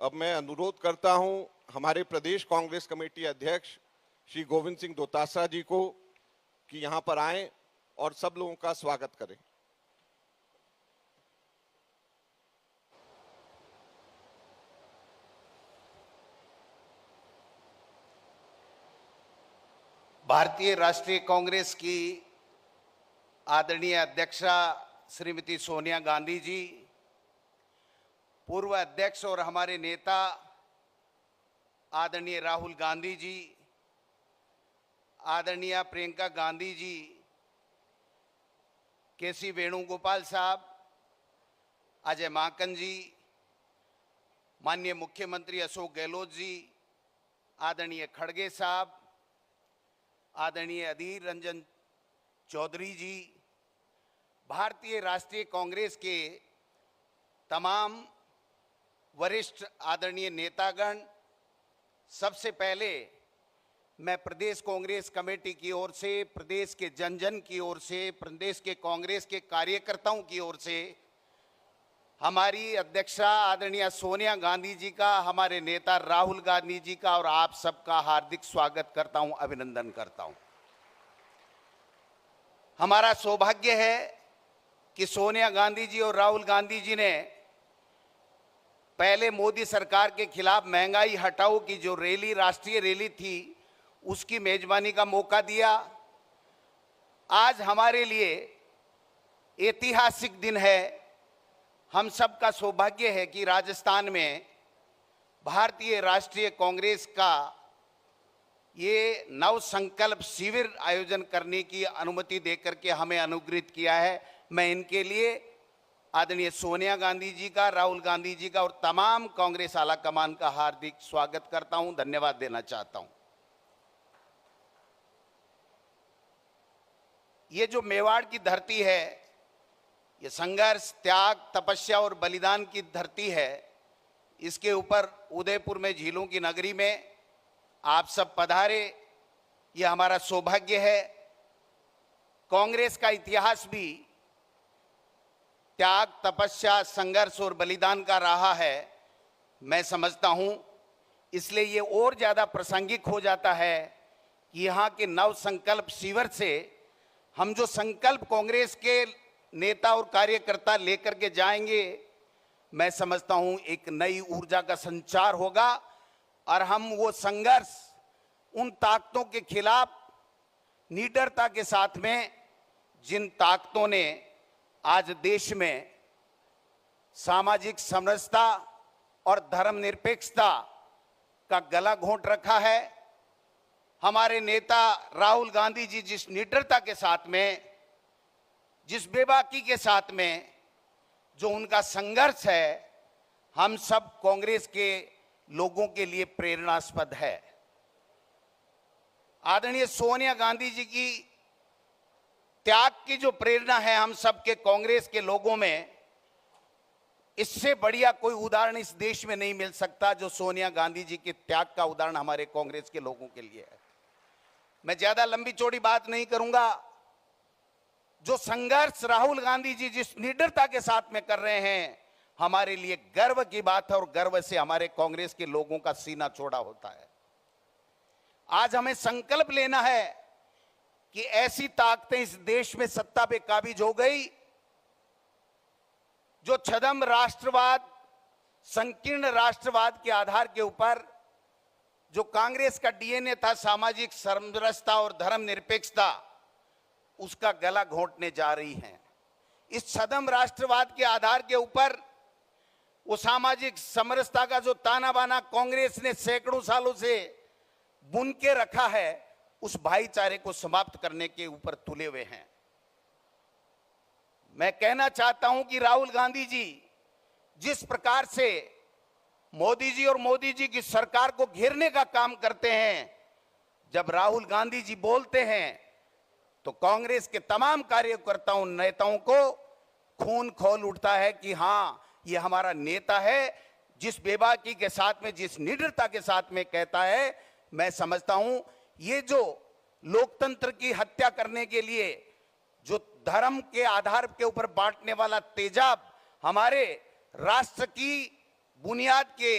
अब मैं अनुरोध करता हूं हमारे प्रदेश कांग्रेस कमेटी अध्यक्ष श्री गोविंद सिंह दोतासरा जी को कि यहां पर आएं और सब लोगों का स्वागत करें। भारतीय राष्ट्रीय कांग्रेस की आदरणीय अध्यक्षा श्रीमती सोनिया गांधी जी, पूर्व अध्यक्ष और हमारे नेता आदरणीय राहुल गांधी जी, आदरणीय प्रियंका गांधी जी, केसी वेणुगोपाल साहब, अजय माकन जी, माननीय मुख्यमंत्री अशोक गहलोत जी, आदरणीय खड़गे साहब, आदरणीय अधीर रंजन चौधरी जी, भारतीय राष्ट्रीय कांग्रेस के तमाम वरिष्ठ आदरणीय नेतागण, सबसे पहले मैं प्रदेश कांग्रेस कमेटी की ओर से, प्रदेश के जन जन की ओर से, प्रदेश के कांग्रेस के कार्यकर्ताओं की ओर से हमारी अध्यक्षा आदरणीय सोनिया गांधी जी का, हमारे नेता राहुल गांधी जी का और आप सबका हार्दिक स्वागत करता हूं, अभिनंदन करता हूं। हमारा सौभाग्य है कि सोनिया गांधी जी और राहुल गांधी जी ने पहले मोदी सरकार के खिलाफ महंगाई हटाओ की जो रैली, राष्ट्रीय रैली थी, उसकी मेजबानी का मौका दिया। आज हमारे लिए ऐतिहासिक दिन है। हम सबका सौभाग्य है कि राजस्थान में भारतीय राष्ट्रीय कांग्रेस का ये नव संकल्प शिविर आयोजन करने की अनुमति देकर के हमें अनुग्रहित किया है। मैं इनके लिए आदरणीय सोनिया गांधी जी का, राहुल गांधी जी का और तमाम कांग्रेस आला कमान का हार्दिक स्वागत करता हूं, धन्यवाद देना चाहता हूं। ये जो मेवाड़ की धरती है, ये संघर्ष, त्याग, तपस्या और बलिदान की धरती है। इसके ऊपर उदयपुर में झीलों की नगरी में आप सब पधारे, ये हमारा सौभाग्य है। कांग्रेस का इतिहास भी त्याग, तपस्या, संघर्ष और बलिदान का रहा है, मैं समझता हूं। इसलिए ये और ज्यादा प्रासंगिक हो जाता है कि यहाँ के नव संकल्प शिविर से हम जो संकल्प कांग्रेस के नेता और कार्यकर्ता लेकर के जाएंगे, मैं समझता हूं एक नई ऊर्जा का संचार होगा और हम वो संघर्ष उन ताकतों के खिलाफ निडरता के साथ में, जिन ताकतों ने आज देश में सामाजिक समरसता और धर्मनिरपेक्षता का गला घोंट रखा है। हमारे नेता राहुल गांधी जी जिस निडरता के साथ में, जिस बेबाकी के साथ में जो उनका संघर्ष है, हम सब कांग्रेस के लोगों के लिए प्रेरणास्पद है। आदरणीय सोनिया गांधी जी की त्याग की जो प्रेरणा है हम सब के कांग्रेस के लोगों में, इससे बढ़िया कोई उदाहरण इस देश में नहीं मिल सकता जो सोनिया गांधी जी के त्याग का उदाहरण हमारे कांग्रेस के लोगों के लिए है। मैं ज्यादा लंबी चौड़ी बात नहीं करूंगा। जो संघर्ष राहुल गांधी जी जिस निडरता के साथ में कर रहे हैं, हमारे लिए गर्व की बात है और गर्व से हमारे कांग्रेस के लोगों का सीना चौड़ा होता है। आज हमें संकल्प लेना है कि ऐसी ताकतें इस देश में सत्ता पे काबिज हो गई जो छद्म राष्ट्रवाद, संकीर्ण राष्ट्रवाद के आधार के ऊपर जो कांग्रेस का डीएनए था, सामाजिक समरसता और धर्मनिरपेक्षता, उसका गला घोंटने जा रही हैं। इस छद्म राष्ट्रवाद के आधार के ऊपर वो सामाजिक समरसता का जो ताना बाना कांग्रेस ने सैकड़ों सालों से बुन के रखा है, उस भाईचारे को समाप्त करने के ऊपर तुले हुए हैं। मैं कहना चाहता हूं कि राहुल गांधी जी जिस प्रकार से मोदी जी और मोदी जी की सरकार को घेरने का काम करते हैं, जब राहुल गांधी जी बोलते हैं तो कांग्रेस के तमाम कार्यकर्ताओं, नेताओं को खून खौल उठता है कि हां, ये हमारा नेता है, जिस बेबाकी के साथ में, जिस निडरता के साथ में कहता है। मैं समझता हूं ये जो लोकतंत्र की हत्या करने के लिए जो धर्म के आधार के ऊपर बांटने वाला तेजाब हमारे राष्ट्र की बुनियाद के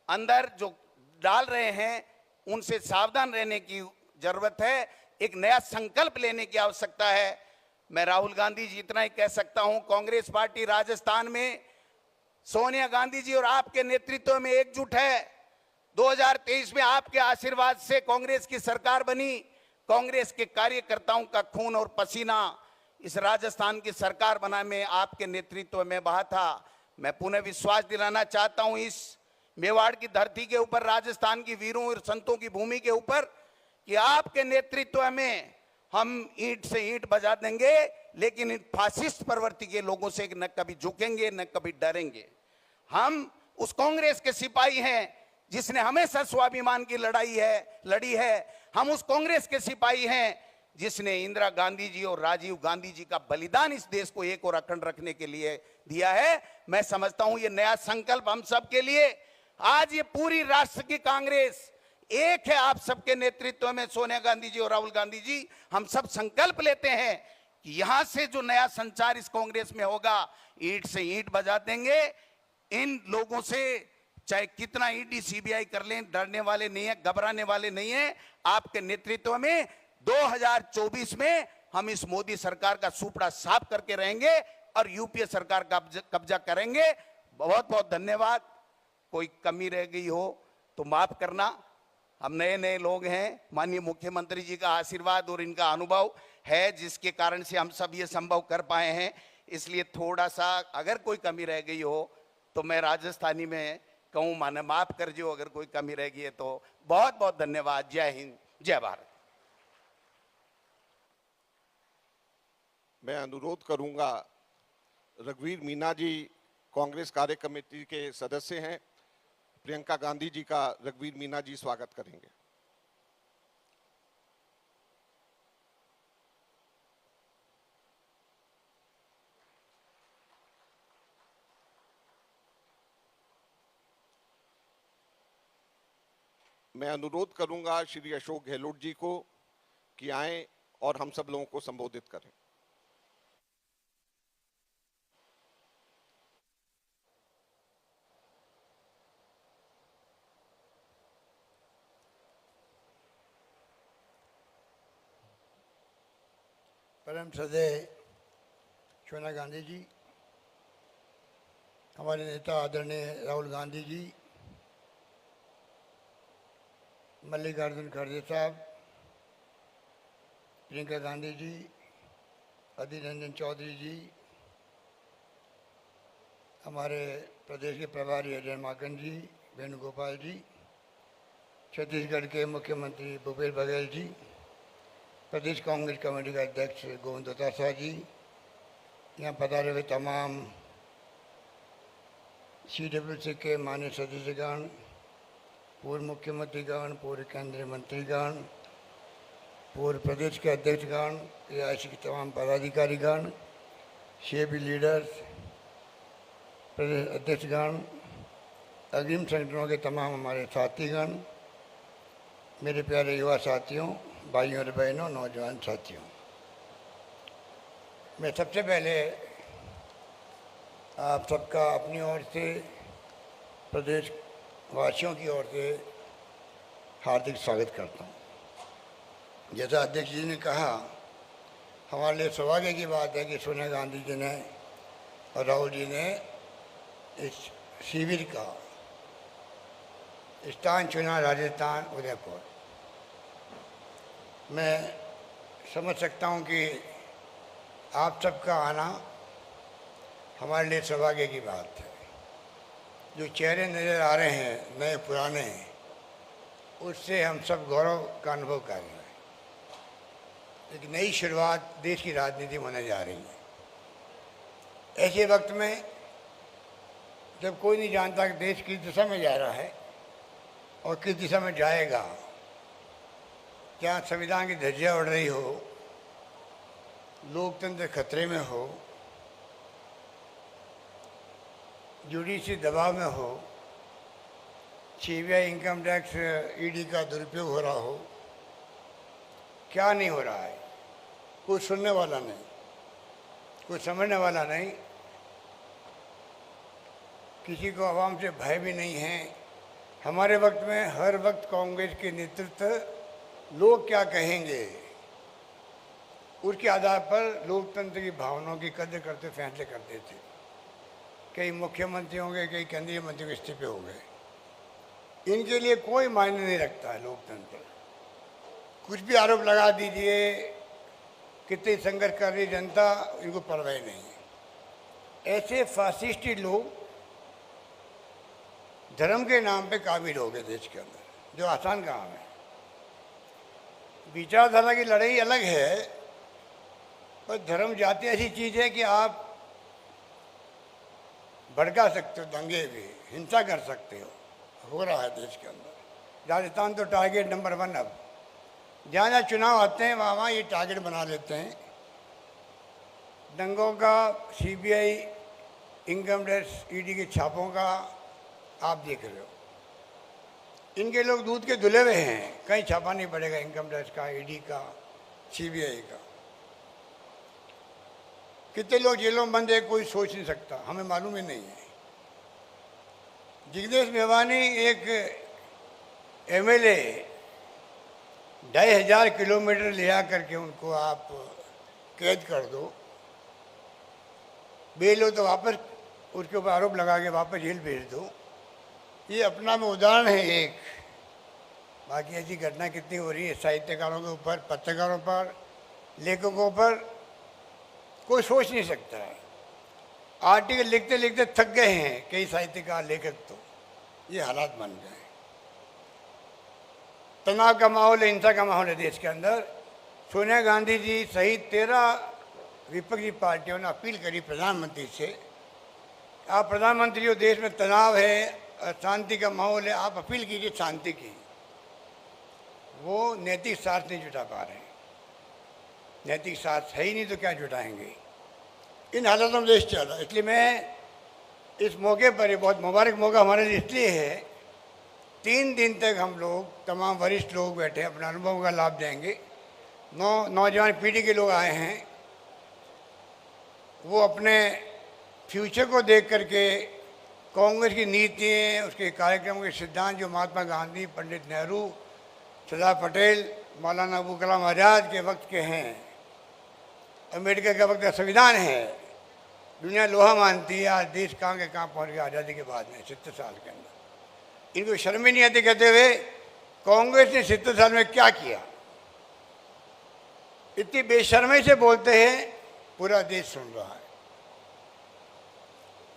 अंदर जो डाल रहे हैं उनसे सावधान रहने की जरूरत है। एक नया संकल्प लेने की आवश्यकता है। मैं राहुल गांधी जी इतना ही कह सकता हूं, कांग्रेस पार्टी राजस्थान में सोनिया गांधी जी और आपके नेतृत्व में एकजुट है। 2023 में आपके आशीर्वाद से कांग्रेस की सरकार बनी। कांग्रेस के कार्यकर्ताओं का खून और पसीना इस राजस्थान की सरकार बनाने में आपके नेतृत्व में बहा था। मैं पुनः विश्वास दिलाना चाहता हूं इस मेवाड़ की धरती के ऊपर, राजस्थान की वीरों और संतों की भूमि के ऊपर, कि आपके नेतृत्व में हम ईंट से ईंट बजा देंगे, लेकिन इन फासिस्ट प्रवृत्ति के लोगों से न कभी झुकेंगे न कभी डरेंगे। हम उस कांग्रेस के सिपाही हैं जिसने हमेशा स्वाभिमान की लड़ी है। हम उस कांग्रेस के सिपाही हैं जिसने इंदिरा गांधी जी और राजीव गांधी जी का बलिदान इस देश को एक और अखंड रखने के लिए दिया है। मैं समझता हूं ये नया संकल्प हम सब के लिए, आज ये पूरी राष्ट्र की कांग्रेस एक है आप सबके नेतृत्व में, सोनिया गांधी जी और राहुल गांधी जी, हम सब संकल्प लेते हैं कि यहां से जो नया संचार इस कांग्रेस में होगा, ईंट से ईंट बजा देंगे। इन लोगों से चाहे कितना ईडी सीबीआई कर लें, डरने वाले नहीं है, घबराने वाले नहीं है। आपके नेतृत्व में 2024 में हम इस मोदी सरकार का सुपड़ा साफ करके रहेंगे और यूपीए सरकार का कब्जा करेंगे। बहुत बहुत धन्यवाद। कोई कमी रह गई हो तो माफ करना। हम नए नए लोग हैं, माननीय मुख्यमंत्री जी का आशीर्वाद और इनका अनुभव है जिसके कारण से हम सब ये संभव कर पाए हैं। इसलिए थोड़ा सा अगर कोई कमी रह गई हो तो मैं राजस्थानी में कहूँ, माने माफ कर जो अगर कोई कमी रह गई है तो। बहुत बहुत धन्यवाद। जय हिंद, जय भारत। मैं अनुरोध करूंगा, रघुवीर मीना जी कांग्रेस कार्य कमेटी के सदस्य हैं, प्रियंका गांधी जी का रघुवीर मीना जी स्वागत करेंगे। मैं अनुरोध करूंगा श्री अशोक गहलोत जी को कि आएं और हम सब लोगों को संबोधित करें। परम श्रद्धेय सोनिया गांधी जी, हमारे नेता आदरणीय राहुल गांधी जी, मल्लिकार्जुन खड़गे साहब, प्रियंका गांधी जी, अधीर रंजन चौधरी जी, हमारे प्रदेश के प्रभारी अजय माकन जी, वेणुगोपाल जी, छत्तीसगढ़ के मुख्यमंत्री भूपेश बघेल जी, प्रदेश कांग्रेस कमेटी का अध्यक्ष गोविंद दोतासा जी, यहाँ पधारे हुए तमाम CWC के माननीय सदस्यगण, पूर्व मुख्यमंत्रीगण, पूर्व केंद्रीय मंत्रीगण, पूर्व प्रदेश के अध्यक्षगण, AIC के तमाम पदाधिकारीगण, सेबी लीडर्स, प्रदेश अध्यक्षगण, अग्रिम संगठनों के तमाम हमारे साथीगण, मेरे प्यारे युवा साथियों, भाइयों और बहनों, नौजवान साथियों, मैं सबसे पहले आप सबका अपनी ओर से, प्रदेश वासियों की ओर से हार्दिक स्वागत करता हूँ। जैसा अध्यक्ष जी ने कहा, हमारे लिए सौभाग्य की बात है कि सोनिया गांधी जी ने और राहुल जी ने इस शिविर का स्थान चुना, राजस्थान उदयपुर। मैं समझ सकता हूँ कि आप सबका आना हमारे लिए सौभाग्य की बात है। जो चेहरे नज़र आ रहे हैं नए पुराने, उससे हम सब गौरव का अनुभव कर रहे हैं। एक नई शुरुआत देश की राजनीति में होने जा रही है। ऐसे वक्त में जब कोई नहीं जानता कि देश किस दिशा में जा रहा है और किस दिशा में जाएगा, जहाँ संविधान की धज्जियाँ उड़ रही हो, लोकतंत्र खतरे में हो, जुडिशरी दबाव में हो, CBI इनकम टैक्स ED का दुरुपयोग हो रहा हो, क्या नहीं हो रहा है, कुछ सुनने वाला नहीं, कुछ समझने वाला नहीं, किसी को आवाम से भय भी नहीं है, हमारे वक्त में हर वक्त कांग्रेस के नेतृत्व लोग क्या कहेंगे उसके आधार पर लोकतंत्र की भावनाओं की कदर करते फैसले करते थे। कई मुख्यमंत्री होंगे, कई केंद्रीय मंत्री इस्तीफे हो गए। इनके लिए कोई मायने नहीं रखता है लोकतंत्र। कुछ भी आरोप लगा दीजिए, कितनी संघर्ष कर रही जनता, इनको परवाह नहीं है। ऐसे फासिस्टी लोग धर्म के नाम पे काबिल हो गए देश के अंदर, जो आसान काम है। विचारधारा की लड़ाई अलग है, पर धर्म जाति ऐसी चीज है कि आप भड़का सकते हो, दंगे भी, हिंसा कर सकते हो रहा है देश के अंदर। राजस्थान तो टारगेट नंबर 1 अब। जहाँ जहाँ चुनाव आते हैं वहाँ वहाँ ये टारगेट बना लेते हैं। दंगों का, सीबीआई, इनकम टैक्स, ईडी के छापों का आप देख रहे हो। इनके लोग दूध के धुले हुए हैं, कहीं छापा नहीं पड़ेगा इनकम टैक्स का, ईडी का, सीबीआई का। कितने लोग जेलों में बंद है कोई सोच नहीं सकता, हमें मालूम ही नहीं है। जिग्नेश मेवानी एक एमएलए 2500 किलोमीटर ले आ करके उनको आप कैद कर दो, बेल हो तो वापस उसके ऊपर आरोप लगा के वापस जेल भेज दो। ये अपना में उदाहरण है एक। बाकी ऐसी घटना कितनी हो रही है साहित्यकारों के ऊपर, पत्रकारों पर, लेखकों पर, कोई सोच नहीं सकता है। आर्टिकल लिखते लिखते थक गए हैं कई साहित्यकार, लेखक। तो ये हालात बन गए। तनाव का माहौल है, हिंसा का माहौल है देश के अंदर। सोनिया गांधी जी सहित 13 विपक्षी पार्टियों ने अपील करी प्रधानमंत्री से, आप प्रधानमंत्री हो, देश में तनाव है, शांति का माहौल है, आप अपील कीजिए शांति की। वो नैतिक साथ नहीं जुटा पा रहे हैं। नैतिक साथ है ही नहीं तो क्या जुटाएंगे। इन हालातों में देश चल रहा है। इसलिए मैं इस मौके पर, ये बहुत मुबारक मौका हमारे लिए इसलिए है, 3 दिन तक हम लोग तमाम वरिष्ठ लोग बैठे अपने अनुभव का लाभ देंगे। नौजवान पीढ़ी के लोग आए हैं, वो अपने फ्यूचर को देख करके कांग्रेस की नीतियाँ, उसके कार्यक्रम के सिद्धांत जो महात्मा गांधी, पंडित नेहरू, सरदार पटेल, मौलाना अबुल कलाम आज़ाद के वक्त के हैं, अमेरिका के वक्त का संविधान है, दुनिया लोहा मानती है। आज देश कहाँ के कहाँ पहुँच गया आज़ादी के बाद में 70 साल के अंदर। इनको शर्म ही नहीं आती कहते हुए कांग्रेस ने 70 साल में क्या किया। इतनी बेशर्मी से बोलते हैं, पूरा देश सुन रहा है।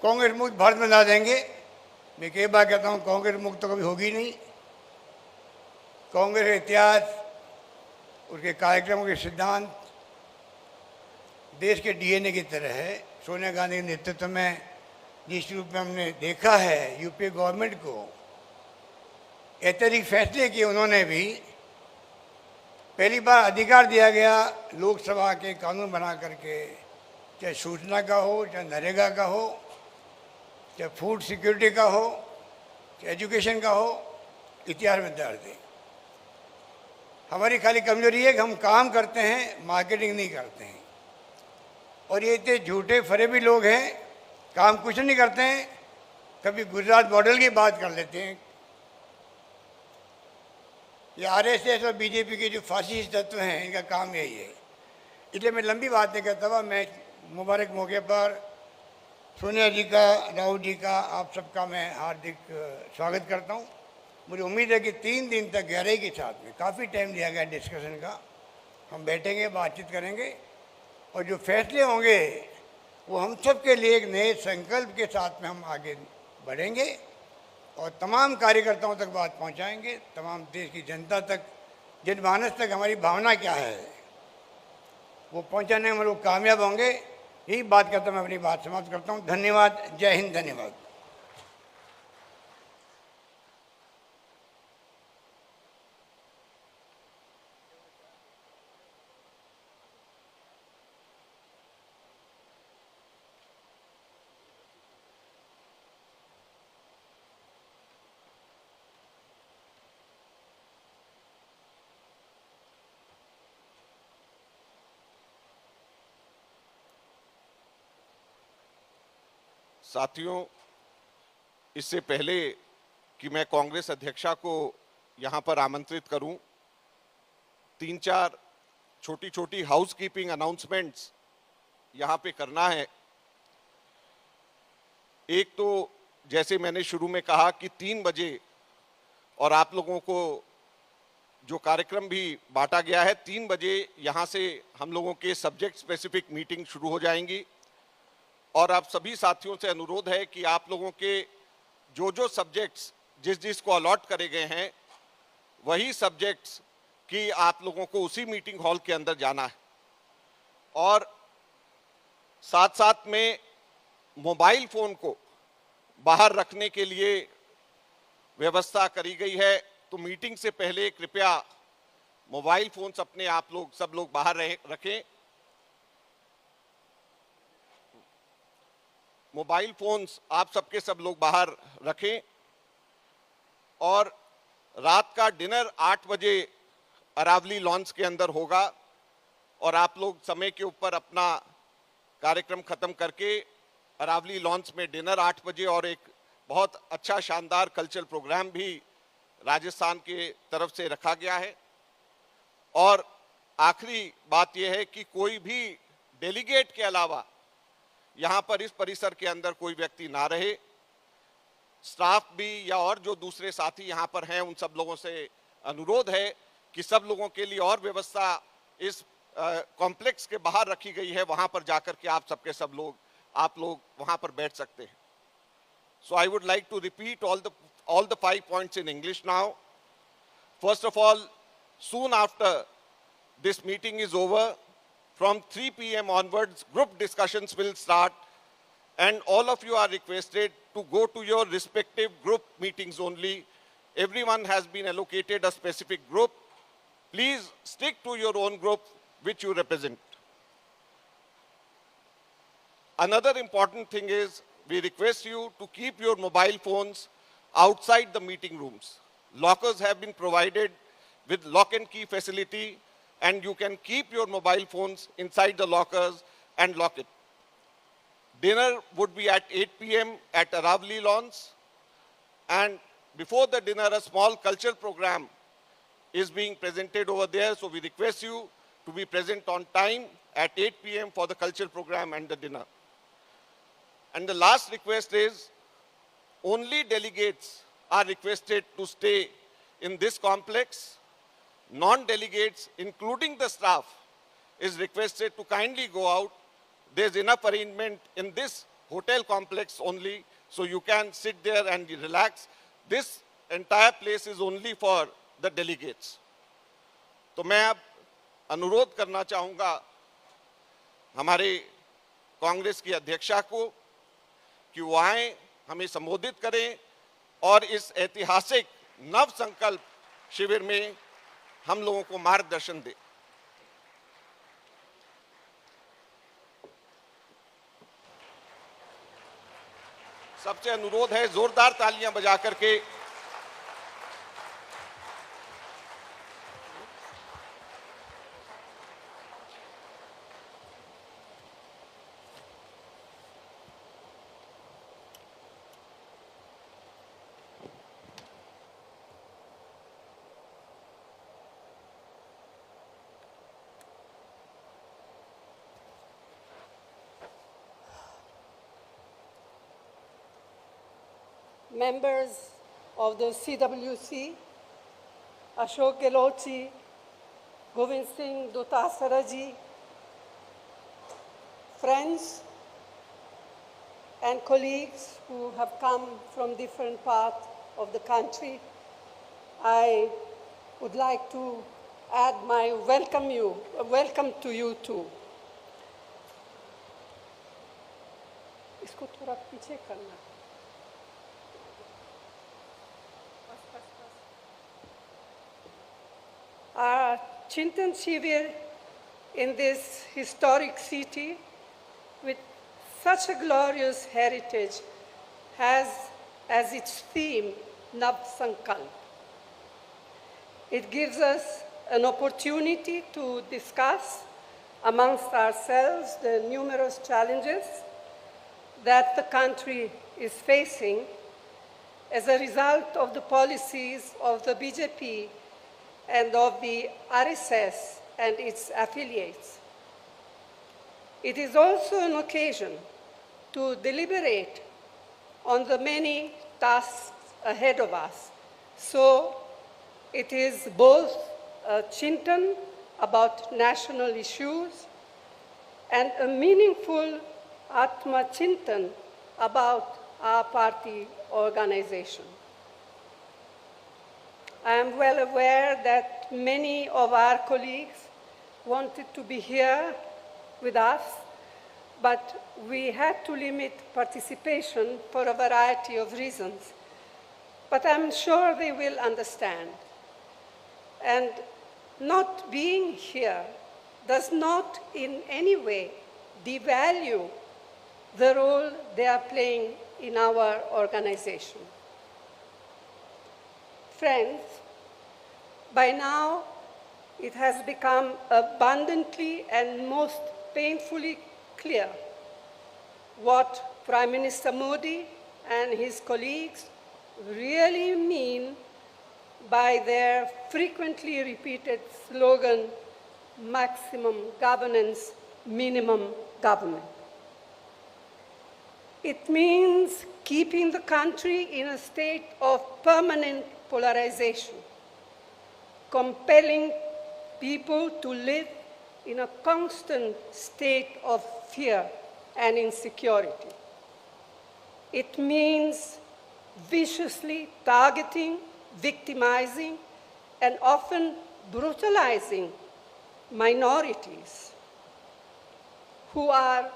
कांग्रेस मुक्त भारत में ला देंगे। मैं कई बार कहता हूँ कांग्रेस मुक्त तो कभी होगी नहीं। कांग्रेस का इतिहास, उसके कार्यक्रमों के सिद्धांत देश के डीएनए की तरह है। सोनिया गांधी के नेतृत्व में जिस रूप में हमने देखा है यूपीए गवर्नमेंट को, ऐतिहासिक फैसले किए उन्होंने भी। पहली बार अधिकार दिया गया लोकसभा के कानून बना करके, चाहे सूचना का हो, चाहे नरेगा का हो, चाहे फूड सिक्योरिटी का हो, चाहे एजुकेशन का हो, इतिहास में दर्ज है। हमारी खाली कमजोरी है कि हम काम करते हैं, मार्केटिंग नहीं करते हैं। और ये इतने झूठे फरेबी लोग हैं, काम कुछ नहीं करते हैं। कभी गुजरात मॉडल की बात कर लेते हैं। ये आरएसएस और बीजेपी के जो फासिस्ट तत्व हैं, इनका काम यही है। इसलिए मैं लंबी बात नहीं करता हुआ, मैं मुबारक मौके पर सोनिया जी का, राहुल जी का, आप सबका मैं हार्दिक स्वागत करता हूँ। मुझे उम्मीद है कि 3 दिन तक गहराई के साथ में, काफ़ी टाइम दिया गया डिस्कशन का, हम बैठेंगे, बातचीत करेंगे और जो फैसले होंगे वो हम सब के लिए एक नए संकल्प के साथ में हम आगे बढ़ेंगे और तमाम कार्यकर्ताओं तक बात पहुंचाएंगे, तमाम देश की जनता तक, जनमानस तक हमारी भावना क्या है वो पहुंचाने में हम लोग कामयाब होंगे। यही बात करता मैं अपनी बात समाप्त करता हूं। धन्यवाद। जय हिंद। धन्यवाद। साथियों, इससे पहले कि मैं कांग्रेस अध्यक्षा को यहाँ पर आमंत्रित करूं। 3-4 छोटी छोटी हाउसकीपिंग अनाउंसमेंट्स यहाँ पे करना है। एक तो जैसे मैंने शुरू में कहा कि 3 बजे, और आप लोगों को जो कार्यक्रम भी बांटा गया है, 3 बजे यहाँ से हम लोगों के सब्जेक्ट स्पेसिफिक मीटिंग शुरू हो जाएंगी। और आप सभी साथियों से अनुरोध है कि आप लोगों के जो सब्जेक्ट्स जिस को अलॉट करे गए हैं, वही सब्जेक्ट्स की आप लोगों को उसी मीटिंग हॉल के अंदर जाना है। और साथ साथ में मोबाइल फोन को बाहर रखने के लिए व्यवस्था करी गई है। तो मीटिंग से पहले कृपया मोबाइल फोन्स अपने आप लोग सब लोग बाहर रखें। मोबाइल फोन्स आप सबके सब लोग बाहर रखें। और रात का डिनर 8 बजे अरावली लॉन्च के अंदर होगा। और आप लोग समय के ऊपर अपना कार्यक्रम खत्म करके अरावली लॉन्च में डिनर 8 बजे और एक बहुत अच्छा शानदार कल्चरल प्रोग्राम भी राजस्थान के तरफ से रखा गया है। और आखिरी बात यह है कि कोई भी डेलीगेट के अलावा यहाँ पर इस परिसर के अंदर कोई व्यक्ति ना रहे। स्टाफ भी या और जो दूसरे साथी यहाँ पर हैं, उन सब लोगों से अनुरोध है कि सब लोगों के लिए और व्यवस्था इस कॉम्प्लेक्स के बाहर रखी गई है। वहाँ पर जाकर के आप लोग वहाँ पर बैठ सकते हैं। So I would like to repeat all the 5 points in English now. First of all, soon after this meeting is over, from 3 p.m. onwards, group discussions will start, and all of you are requested to go to your respective group meetings only. Everyone has been allocated a specific group. Please stick to your own group which you represent. Another important thing is, we request you to keep your mobile phones outside the meeting rooms. Lockers have been provided with lock and key facility, and you can keep your mobile phones inside the lockers and lock it. Dinner would be at 8 p.m. at Aravali Lawns, and before the dinner, a small cultural program is being presented over there, so we request you to be present on time at 8 p.m. for the cultural program and the dinner. And the last request is, only delegates are requested to stay in this complex. Non-delegates, including the staff, is requested to kindly go out. There's enough arrangement in this hotel complex only, so you can sit there and relax. This entire place is only for the delegates. तो मैं अब अनुरोध करना चाहूँगा हमारे कांग्रेस की अध्यक्षा को कि वो आए, हमें संबोधित करें और इस ऐतिहासिक नव संकल्प शिविर में हम लोगों को मार्गदर्शन दें। सबसे अनुरोध है जोरदार तालियां बजा करके members of the CWC, Ashok Gehlot ji, Govind Singh Dotasara ji, friends and colleagues who have come from different parts of the country, I would like to add my welcome to you too. इसको थोड़ा पीछे करना। Our Chintan Shivir in this historic city with such a glorious heritage has as its theme Nav Sankalp. It gives us an opportunity to discuss amongst ourselves the numerous challenges that the country is facing as a result of the policies of the BJP and of the RSS and its affiliates. It is also an occasion to deliberate on the many tasks ahead of us. So it is both a Chintan about national issues and a meaningful Atma Chintan about our party organization. I am well aware that many of our colleagues wanted to be here with us, but we had to limit participation for a variety of reasons. But I'm sure they will understand. And not being here does not in any way devalue the role they are playing in our organization. Friends, by now it has become abundantly and most painfully clear what Prime Minister Modi and his colleagues really mean by their frequently repeated slogan, maximum governance, minimum government. It means keeping the country in a state of permanent polarization, compelling people to live in a constant state of fear and insecurity. It means viciously targeting, victimizing, and often brutalizing minorities who are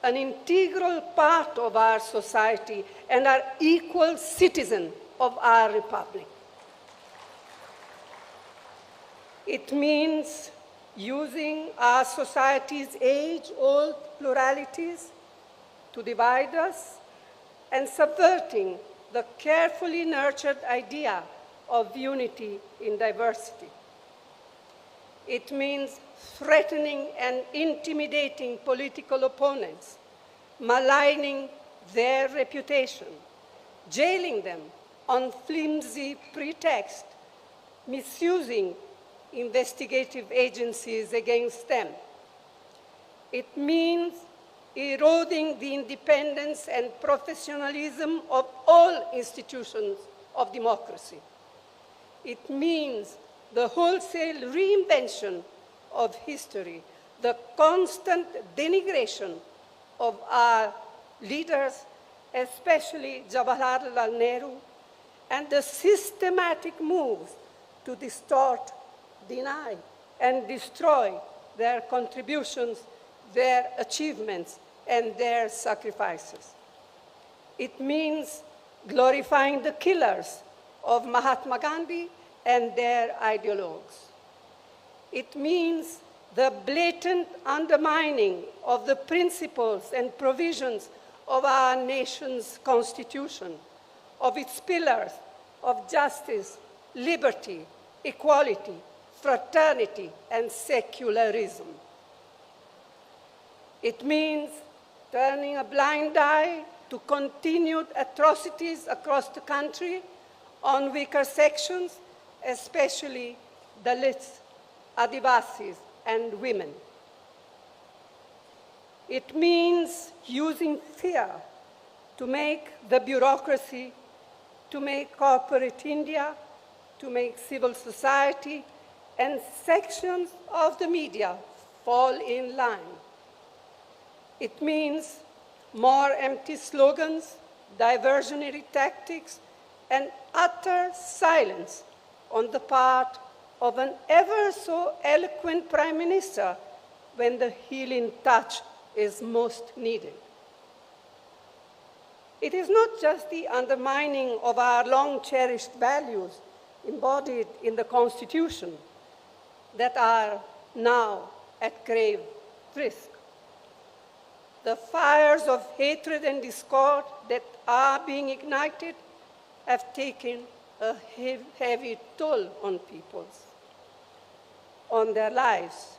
an integral part of our society and are equal citizens of our republic. It means using our society's age-old pluralities to divide us and subverting the carefully nurtured idea of unity in diversity. It means threatening and intimidating political opponents, maligning their reputation, jailing them on flimsy pretext, misusing investigative agencies against them. It means eroding the independence and professionalism of all institutions of democracy. It means the wholesale reinvention of history, the constant denigration of our leaders, especially Jawaharlal Nehru, and the systematic moves to distort, deny, and destroy their contributions, their achievements, and their sacrifices. It means glorifying the killers of Mahatma Gandhi and their ideologues. It means the blatant undermining of the principles and provisions of our nation's constitution, of its pillars of justice, liberty, equality, fraternity, and secularism. It means turning a blind eye to continued atrocities across the country on weaker sections, especially Dalits, Adivasis, and women. It means using fear to make the bureaucracy, to make corporate India, to make civil society, and sections of the media fall in line. It means more empty slogans, diversionary tactics, and utter silence on the part of an ever so eloquent Prime Minister when the healing touch is most needed. It is not just the undermining of our long-cherished values embodied in the Constitution that are now at grave risk. The fires of hatred and discord that are being ignited have taken a heavy toll on people, on their lives.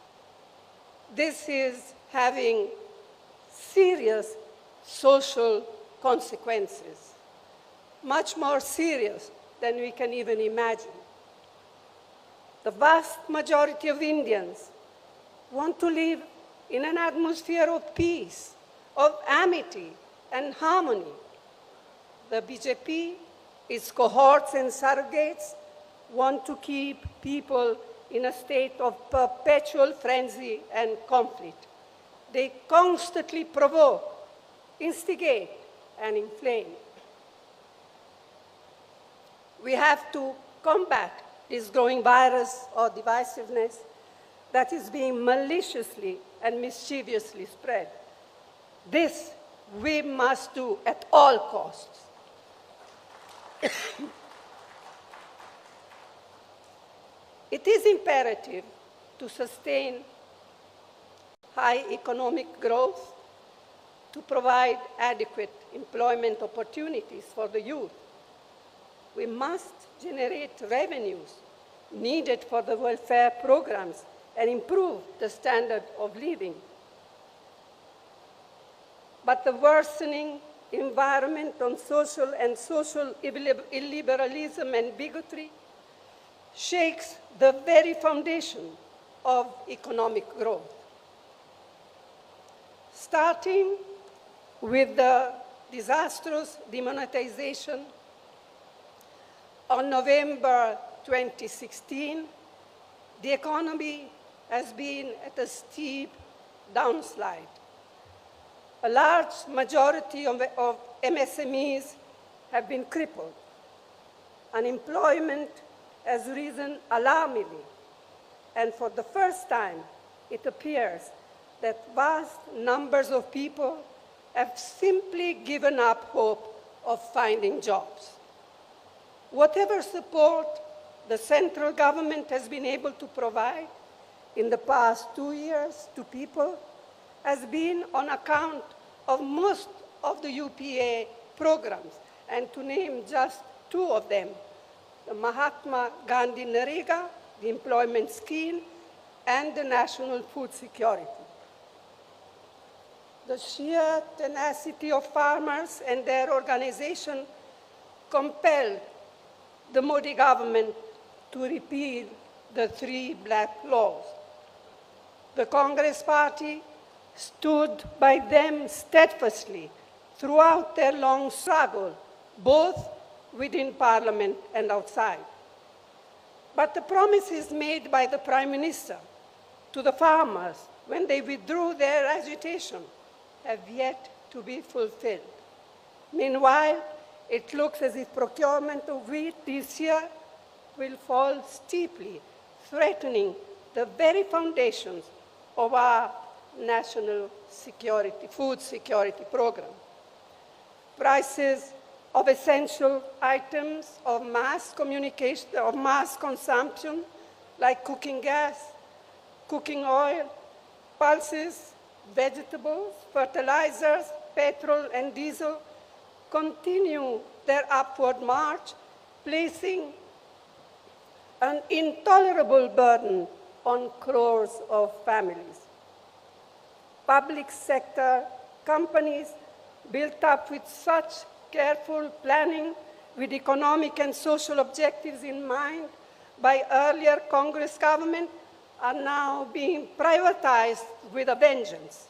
This is having serious social consequences. much more serious than we can even imagine. The vast majority of Indians want to live in an atmosphere of peace, of amity and harmony. The BJP, its cohorts and surrogates, want to keep people in a state of perpetual frenzy and conflict. They constantly provoke, instigate, and inflame. We have to combat this growing virus or divisiveness that is being maliciously and mischievously spread. This we must do at all costs. It is imperative to sustain high economic growth, to provide adequate employment opportunities for the youth. We must generate revenues needed for the welfare programs and improve the standard of living. But the worsening environment on social illiberalism and bigotry shakes the very foundation of economic growth. Starting with the disastrous demonetization on November 2016, the economy has been at a steep downslide. A large majority of MSMEs have been crippled. Unemployment has risen alarmingly, and for the first time, it appears that vast numbers of people have simply given up hope of finding jobs. Whatever support the central government has been able to provide in the past 2 years to people has been on account of most of the UPA programs, and to name just two of them, the Mahatma Gandhi Narega, the employment scheme, and the national food security. The sheer tenacity of farmers and their organization compelled the Modi government to repeal the 3 black laws. The Congress party stood by them steadfastly throughout their long struggle, both within Parliament and outside. But the promises made by the Prime Minister to the farmers when they withdrew their agitation have yet to be fulfilled. Meanwhile, it looks as if procurement of wheat this year will fall steeply, threatening the very foundations of our national security, food security program. Prices of essential items of mass consumption, like cooking gas, cooking oil, pulses, vegetables, fertilizers, petrol, and diesel, continue their upward march, placing an intolerable burden on crores of families. Public sector companies built up with such careful planning with economic and social objectives in mind by earlier Congress government are now being privatized with a vengeance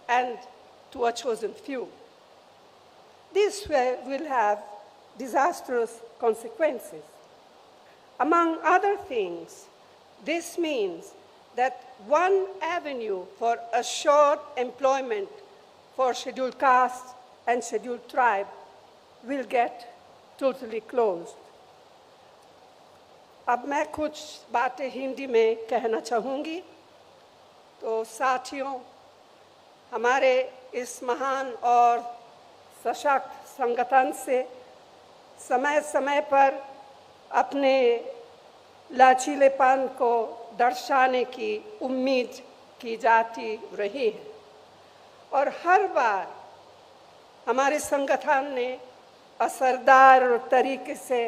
and to a chosen few. This will have disastrous consequences. Among other things, this means that one avenue for assured employment for scheduled castes and scheduled tribe will get totally closed. अब मैं कुछ बातें हिंदी में कहना चाहूँगी। तो साथियों, हमारे इस महान और सशक्त संगठन से समय समय पर अपने लचीलेपन को दर्शाने की उम्मीद की जाती रही है, और हर बार हमारे संगठन ने असरदार तरीके से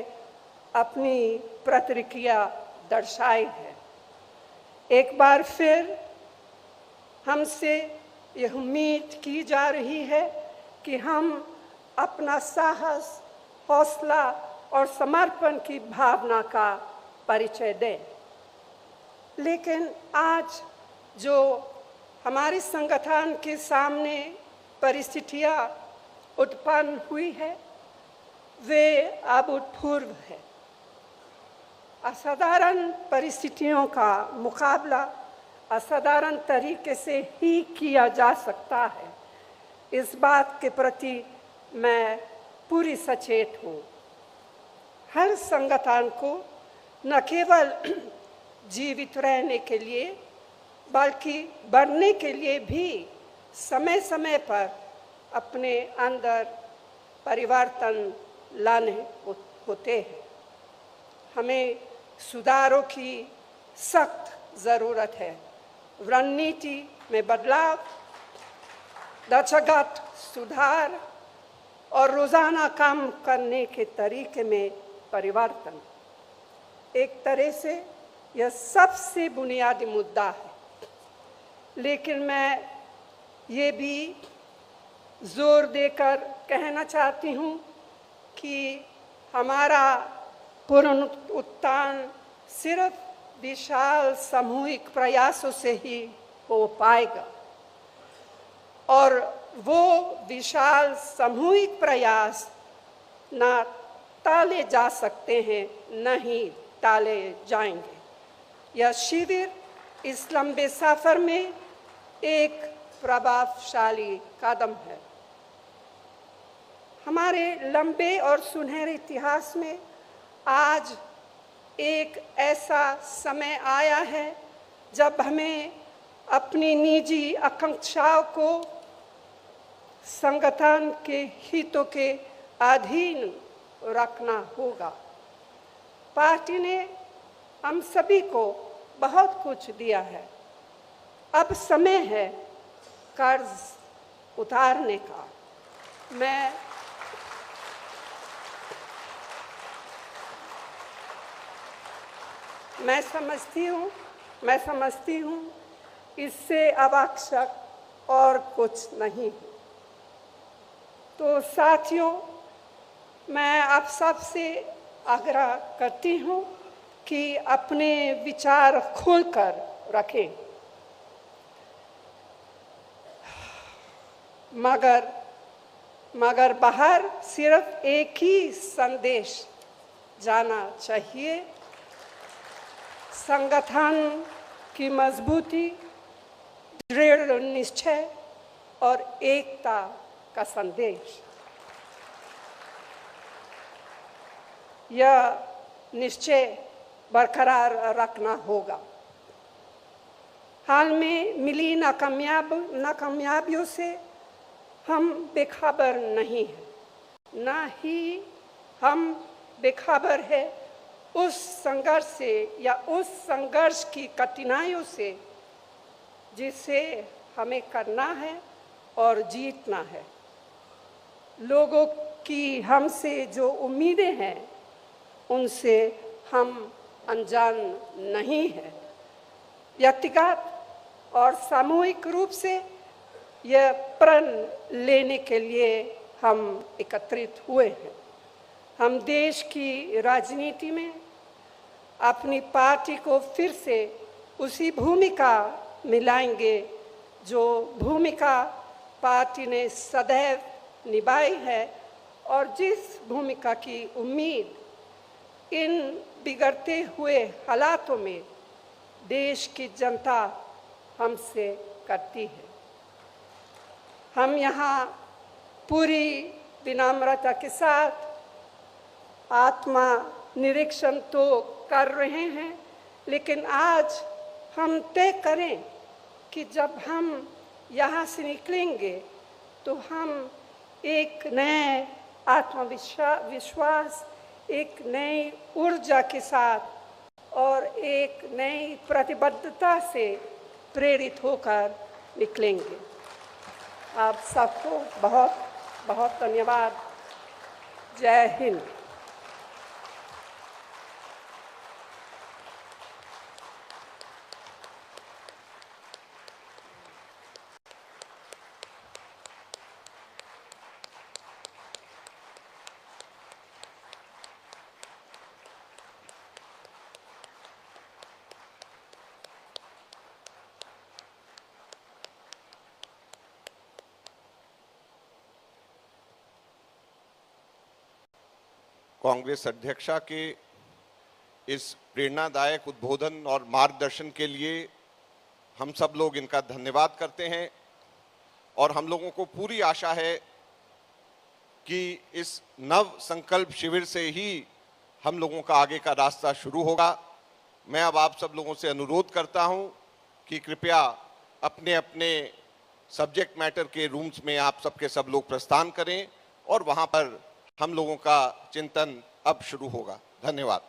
अपनी प्रतिक्रिया दर्शाई है। एक बार फिर हमसे यह उम्मीद की जा रही है कि हम अपना साहस, हौसला और समर्पण की भावना का परिचय दें। लेकिन आज जो हमारे संगठन के सामने परिस्थितियां उत्पन्न हुई है वे अभूतपूर्व है। असाधारण परिस्थितियों का मुकाबला असाधारण तरीके से ही किया जा सकता है, इस बात के प्रति मैं पूरी सचेत हूँ। हर संगठन को न केवल जीवित रहने के लिए बल्कि बढ़ने के लिए भी समय समय पर अपने अंदर परिवर्तन लाने होते हैं। हमें सुधारों की सख्त ज़रूरत है। रणनीति में बदलाव, ढांचागत सुधार और रोज़ाना काम करने के तरीके में परिवर्तन। एक तरह से यह सबसे बुनियादी मुद्दा है, लेकिन मैं ये भी जोर देकर कहना चाहती हूँ कि हमारा पुनरुत्थान सिर्फ विशाल सामूहिक प्रयासों से ही हो पाएगा और वो विशाल सामूहिक प्रयास न टाले जा सकते हैं, न ही टाले जाएंगे। यह शिविर इस लंबे सफर में एक प्रभावशाली कदम है। हमारे लंबे और सुनहरे इतिहास में आज एक ऐसा समय आया है जब हमें अपनी निजी आकांक्षाओं को संगठन के हितों के अधीन रखना होगा। पार्टी ने हम सभी को बहुत कुछ दिया है। अब समय है कर्ज उतारने का। मैं समझती हूँ इससे आवश्यक और कुछ नहीं। तो साथियों, मैं आप सबसे आग्रह करती हूँ कि अपने विचार खोलकर रखें, मगर बाहर सिर्फ एक ही संदेश जाना चाहिए, संगठन की मजबूती, दृढ़ निश्चय और एकता का संदेश। यह निश्चय बरकरार रखना होगा। हाल में मिली नाकामयाबियों से हम बेखबर नहीं हैं, ना ही हम बेखबर है उस संघर्ष से या उस संघर्ष की कठिनाइयों से जिसे हमें करना है और जीतना है। लोगों की हमसे जो उम्मीदें हैं उनसे हम अनजान नहीं हैं। व्यक्तिगत और सामूहिक रूप से यह प्रण लेने के लिए हम एकत्रित हुए हैं। हम देश की राजनीति में अपनी पार्टी को फिर से उसी भूमिका में लाएंगे जो भूमिका पार्टी ने सदैव निभाई है और जिस भूमिका की उम्मीद इन बिगड़ते हुए हालातों में देश की जनता हमसे करती है। हम यहाँ पूरी विनम्रता के साथ आत्मा निरीक्षण तो कर रहे हैं, लेकिन आज हम तय करें कि जब हम यहाँ से निकलेंगे तो हम एक नए आत्मविश्वास, एक नई ऊर्जा के साथ और एक नई प्रतिबद्धता से प्रेरित होकर निकलेंगे। आप सबको बहुत बहुत धन्यवाद। जय हिंद। कांग्रेस अध्यक्षा के इस प्रेरणादायक उद्बोधन और मार्गदर्शन के लिए हम सब लोग इनका धन्यवाद करते हैं और हम लोगों को पूरी आशा है कि इस नव संकल्प शिविर से ही हम लोगों का आगे का रास्ता शुरू होगा। मैं अब आप सब लोगों से अनुरोध करता हूं कि कृपया अपने अपने सब्जेक्ट मैटर के रूम्स में आप सबके सब लोग प्रस्थान करें और वहां पर हम लोगों का चिंतन अब शुरू होगा। धन्यवाद।